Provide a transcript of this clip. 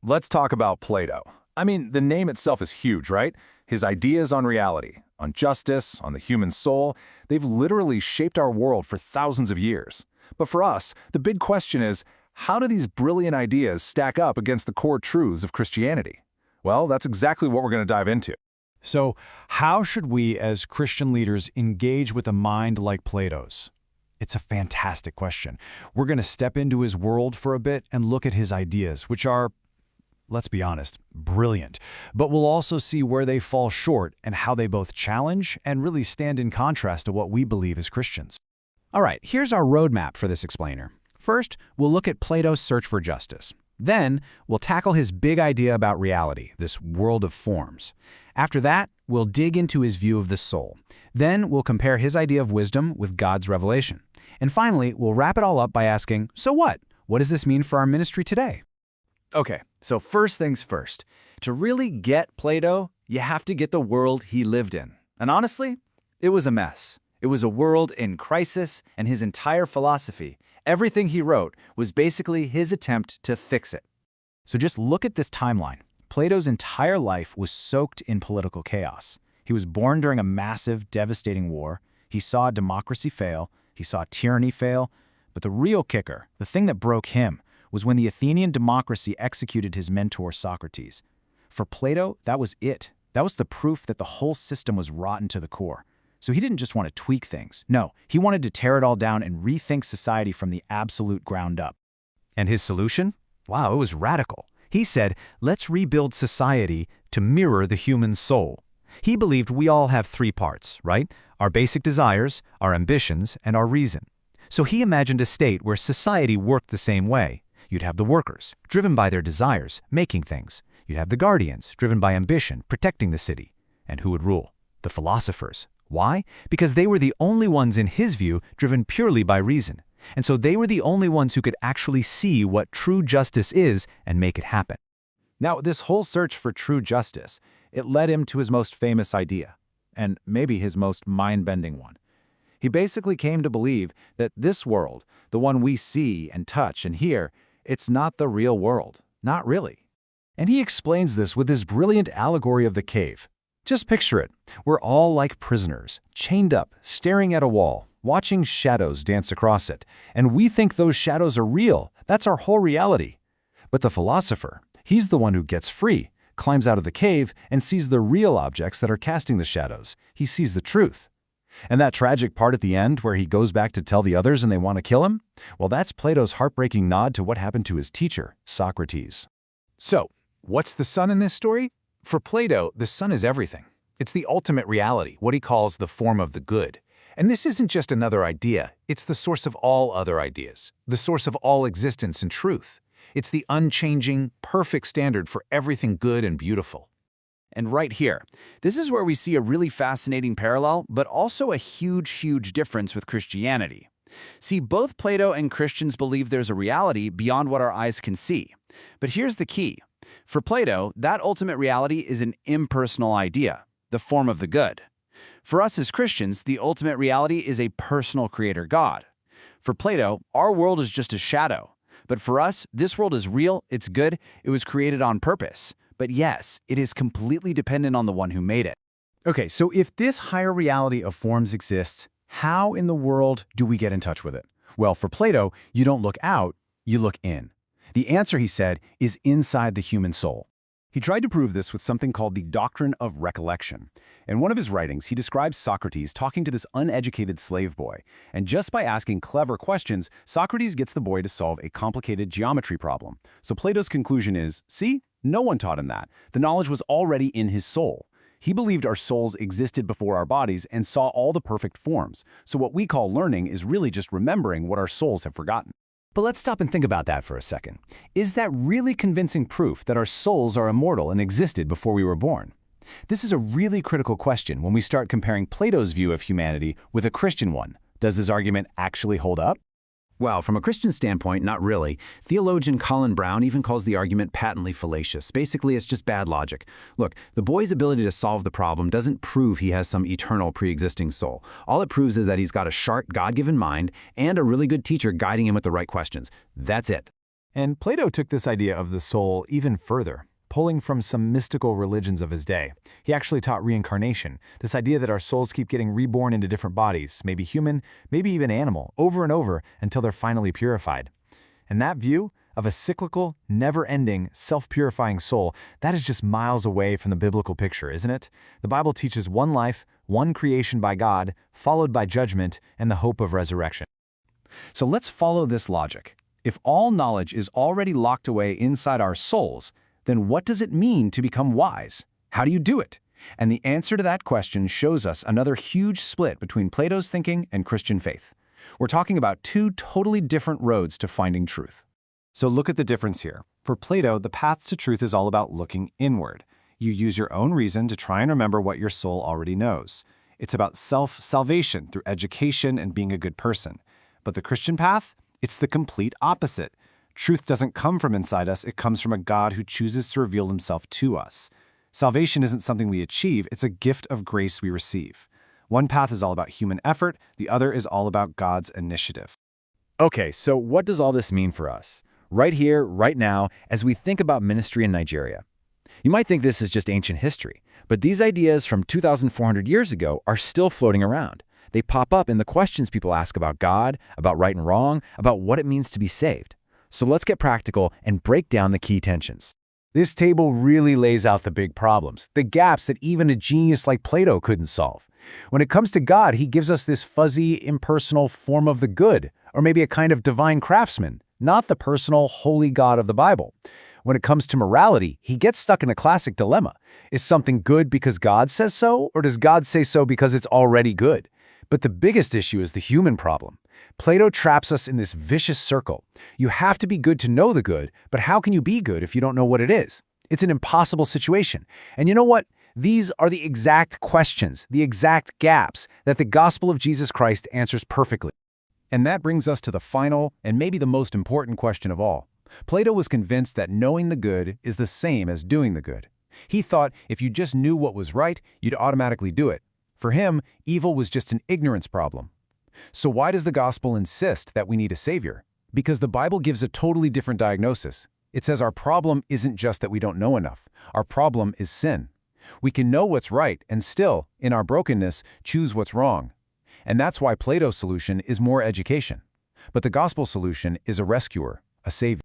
let's talk about Plato. I mean, the name itself is huge, right? His ideas on reality, on justice, on the human soul, they've literally shaped our world for thousands of years. But for us, the big question is, how do these brilliant ideas stack up against the core truths of Christianity? Well, that's exactly what we're going to dive into. So, how should we as Christian leaders engage with a mind like Plato's? It's a fantastic question. We're going to step into his world for a bit and look at his ideas, which are, let's be honest, brilliant. But we'll also see where they fall short and how they both challenge and really stand in contrast to what we believe as Christians. All right, here's our roadmap for this explainer. First, we'll look at Plato's search for justice. Then, we'll tackle his big idea about reality, this world of forms. After that, we'll dig into his view of the soul. Then, we'll compare his idea of wisdom with God's revelation. And finally, we'll wrap it all up by asking, so what? What does this mean for our ministry today? Okay, so first things first. To really get Plato, you have to get the world he lived in. And honestly, it was a mess. It was a world in crisis, and his entire philosophy, everything he wrote, was basically his attempt to fix it. So just look at this timeline. Plato's entire life was soaked in political chaos. He was born during a massive, devastating war. He saw democracy fail. He saw tyranny fail. But the real kicker, the thing that broke him, was when the Athenian democracy executed his mentor Socrates. For Plato, that was it. That was the proof that the whole system was rotten to the core. So he didn't just want to tweak things. No, he wanted to tear it all down and rethink society from the absolute ground up. And his solution? Wow, it was radical. He said, let's rebuild society to mirror the human soul. He believed we all have three parts, right? Our basic desires, our ambitions, and our reason. So he imagined a state where society worked the same way. You'd have the workers, driven by their desires, making things. You'd have the guardians, driven by ambition, protecting the city. And who would rule? The philosophers. Why? Because they were the only ones, in his view, driven purely by reason. And so they were the only ones who could actually see what true justice is and make it happen. Now, this whole search for true justice, it led him to his most famous idea, and maybe his most mind-bending one. He basically came to believe that this world, the one we see and touch and hear, it's not the real world. Not really. And he explains this with his brilliant allegory of the cave. Just picture it. We're all like prisoners, chained up, staring at a wall, watching shadows dance across it. And we think those shadows are real. That's our whole reality. But the philosopher, he's the one who gets free, climbs out of the cave, and sees the real objects that are casting the shadows. He sees the truth. And that tragic part at the end where he goes back to tell the others and they want to kill him? Well, that's Plato's heartbreaking nod to what happened to his teacher, Socrates. So, what's the sun in this story? For Plato, the sun is everything. It's the ultimate reality, what he calls the form of the good. And this isn't just another idea, it's the source of all other ideas, the source of all existence and truth. It's the unchanging, perfect standard for everything good and beautiful. And right here, this is where we see a really fascinating parallel, but also a huge difference with Christianity. See, both Plato and Christians believe there's a reality beyond what our eyes can see. But here's the key. For Plato, that ultimate reality is an impersonal idea, the form of the good. For us as Christians, the ultimate reality is a personal creator God. For Plato, our world is just a shadow. But for us, this world is real, it's good, it was created on purpose. But yes, it is completely dependent on the one who made it. Okay, so if this higher reality of forms exists, how in the world do we get in touch with it? Well, for Plato, you don't look out, you look in. The answer, he said, is inside the human soul. He tried to prove this with something called the doctrine of recollection. In one of his writings, he describes Socrates talking to this uneducated slave boy. And just by asking clever questions, Socrates gets the boy to solve a complicated geometry problem. So Plato's conclusion is, see, no one taught him that. The knowledge was already in his soul. He believed our souls existed before our bodies and saw all the perfect forms. So what we call learning is really just remembering what our souls have forgotten. But let's stop and think about that for a second. Is that really convincing proof that our souls are immortal and existed before we were born? This is a really critical question when we start comparing Plato's view of humanity with a Christian one. Does his argument actually hold up? Well, from a Christian standpoint, not really. Theologian Colin Brown even calls the argument patently fallacious. Basically, it's just bad logic. Look, the boy's ability to solve the problem doesn't prove he has some eternal pre-existing soul. All it proves is that he's got a sharp, God-given mind and a really good teacher guiding him with the right questions. That's it. And Plato took this idea of the soul even further, pulling from some mystical religions of his day. He actually taught reincarnation, this idea that our souls keep getting reborn into different bodies, maybe human, maybe even animal, over and over until they're finally purified. And that view of a cyclical, never-ending, self-purifying soul, that is just miles away from the biblical picture, isn't it? The Bible teaches one life, one creation by God, followed by judgment and the hope of resurrection. So let's follow this logic. If all knowledge is already locked away inside our souls, then what does it mean to become wise? How do you do it? And the answer to that question shows us another huge split between Plato's thinking and Christian faith. We're talking about two totally different roads to finding truth. So look at the difference here. For Plato, the path to truth is all about looking inward. You use your own reason to try and remember what your soul already knows. It's about self-salvation through education and being a good person. But the Christian path? It's the complete opposite. Truth doesn't come from inside us, it comes from a God who chooses to reveal himself to us. Salvation isn't something we achieve, it's a gift of grace we receive. One path is all about human effort, the other is all about God's initiative. Okay, so what does all this mean for us? Right here, right now, as we think about ministry in Nigeria. You might think this is just ancient history, but these ideas from 2,400 years ago are still floating around. They pop up in the questions people ask about God, about right and wrong, about what it means to be saved. So let's get practical and break down the key tensions. This table really lays out the big problems, the gaps that even a genius like Plato couldn't solve. When it comes to God, he gives us this fuzzy, impersonal form of the good, or maybe a kind of divine craftsman, not the personal, holy God of the Bible. When it comes to morality, he gets stuck in a classic dilemma. Is something good because God says so, or does God say so because it's already good? But the biggest issue is the human problem. Plato traps us in this vicious circle. You have to be good to know the good, but how can you be good if you don't know what it is? It's an impossible situation. And you know what? These are the exact questions, the exact gaps that the gospel of Jesus Christ answers perfectly. And that brings us to the final and maybe the most important question of all. Plato was convinced that knowing the good is the same as doing the good. He thought if you just knew what was right, you'd automatically do it. For him, evil was just an ignorance problem. So why does the gospel insist that we need a savior? Because the Bible gives a totally different diagnosis. It says our problem isn't just that we don't know enough. Our problem is sin. We can know what's right and still, in our brokenness, choose what's wrong. And that's why Plato's solution is more education. But the gospel solution is a rescuer, a savior.